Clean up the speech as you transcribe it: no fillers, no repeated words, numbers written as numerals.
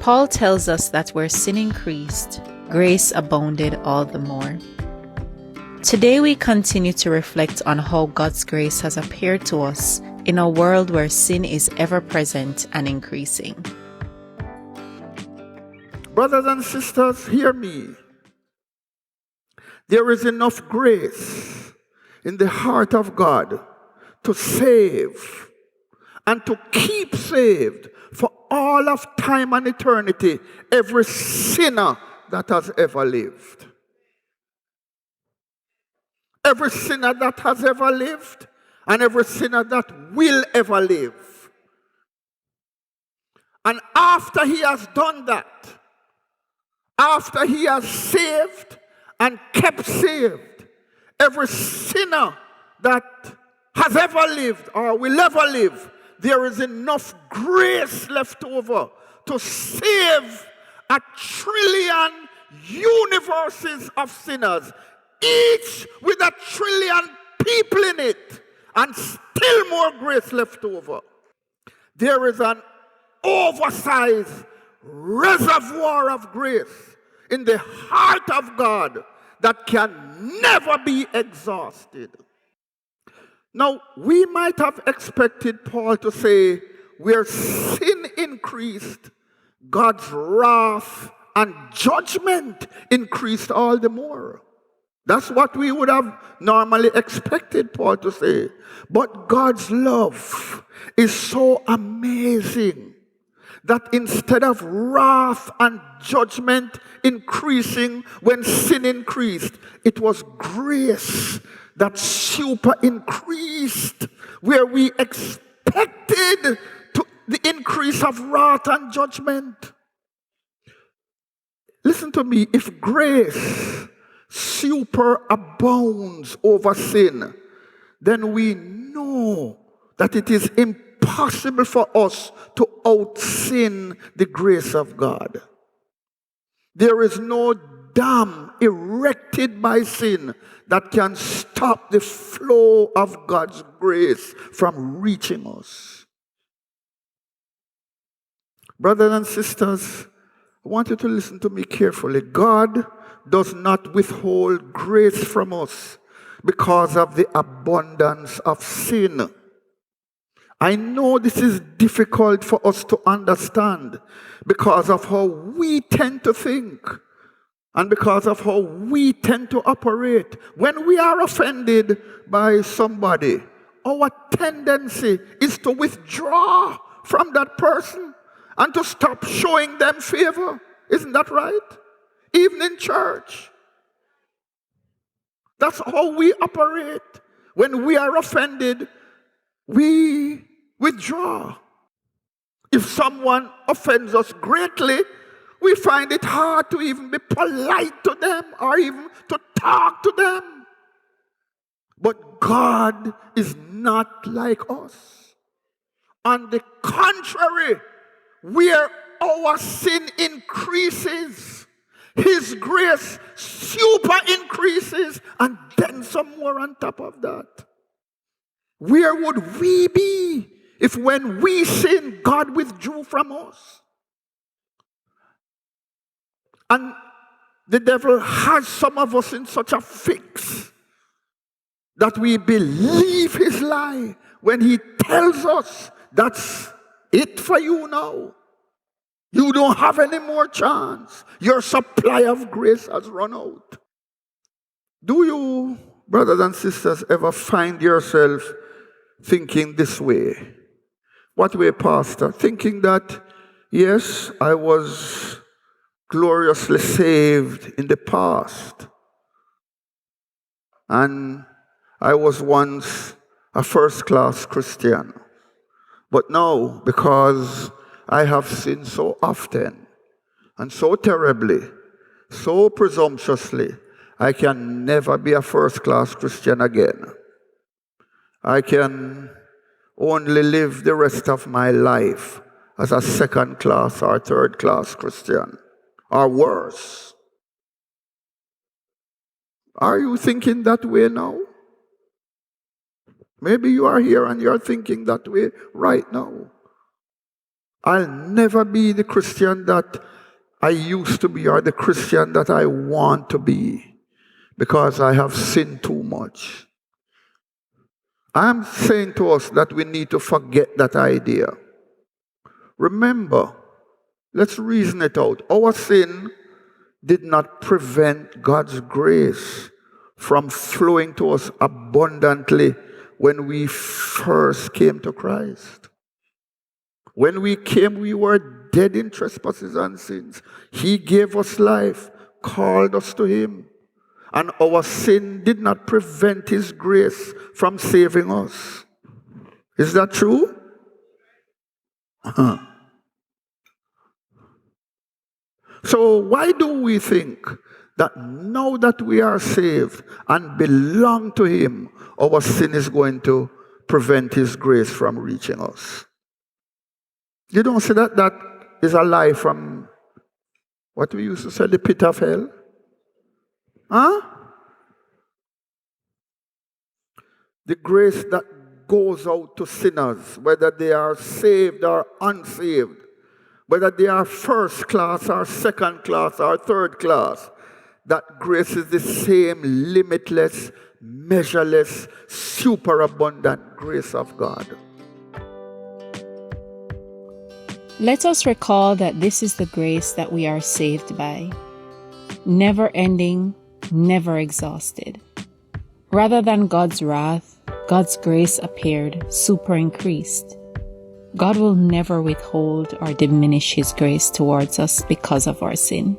Paul tells us that where sin increased, grace abounded all the more. Today we continue to reflect on how God's grace has appeared to us in a world where sin is ever present and increasing. Brothers and sisters, hear me. There is enough grace in the heart of God to save and to keep saved for all of time and eternity every sinner that has ever lived. Every sinner that has ever lived and every sinner that will ever live. And after he has done that, after he has saved and kept saved, every sinner that has ever lived or will ever live, there is enough grace left over to save 1 trillion universes of sinners, each with 1 trillion people in it, and still more grace left over. There is an oversized reservoir of grace in the heart of God that can never be exhausted. Now, we might have expected Paul to say, where sin increased, God's wrath and judgment increased all the more. That's what we would have normally expected Paul to say. But God's love is so amazing that instead of wrath and judgment increasing when sin increased, it was grace that super increased where we expected the increase of wrath and judgment. Listen to me, if grace superabounds over sin, then we know that it is impossible for us to out-sin the grace of God. There is no dam erected by sin that can stop the flow of God's grace from reaching us. Brothers and sisters, I want you to listen to me carefully. God does not withhold grace from us because of the abundance of sin. I know this is difficult for us to understand because of how we tend to think and because of how we tend to operate. When we are offended by somebody, our tendency is to withdraw from that person and to stop showing them favor. Isn't that right? Even in church. That's how we operate. When we are offended, we withdraw. If someone offends us greatly, we find it hard to even be polite to them or even to talk to them. But God is not like us. On the contrary, where our sin increases, His grace super increases, and then some more on top of that. Where would we be if when we sin, God withdrew from us? And the devil has some of us in such a fix that we believe his lie when he tells us that's it for you now. You don't have any more chance. Your supply of grace has run out. Do you, brothers and sisters, ever find yourself thinking this way? What way, Pastor? Thinking that, yes, I was gloriously saved in the past. And I was once a first-class Christian. But now, because I have sinned so often and so terribly, so presumptuously, I can never be a first-class Christian again. I can only live the rest of my life as a second-class or third-class Christian, or worse. Are you thinking that way now? Maybe you are here and you're thinking that way right now. I'll never be the Christian that I used to be or the Christian that I want to be because I have sinned too much. I'm saying to us that we need to forget that idea. Remember, let's reason it out. Our sin did not prevent God's grace from flowing to us abundantly when we first came to Christ. When we came, we were dead in trespasses and sins. He gave us life, called us to Him. And our sin did not prevent His grace from saving us. Is that true? So why do we think that now that we are saved and belong to Him, our sin is going to prevent His grace from reaching us? You don't see that that is a lie from what we used to say, the pit of hell? Huh? The grace that goes out to sinners, whether they are saved or unsaved, whether they are first class or second class or third class, that grace is the same limitless, measureless, superabundant grace of God. Let us recall that this is the grace that we are saved by. Never ending, never exhausted. Rather than God's wrath, God's grace appeared, super increased. God will never withhold or diminish His grace towards us because of our sin.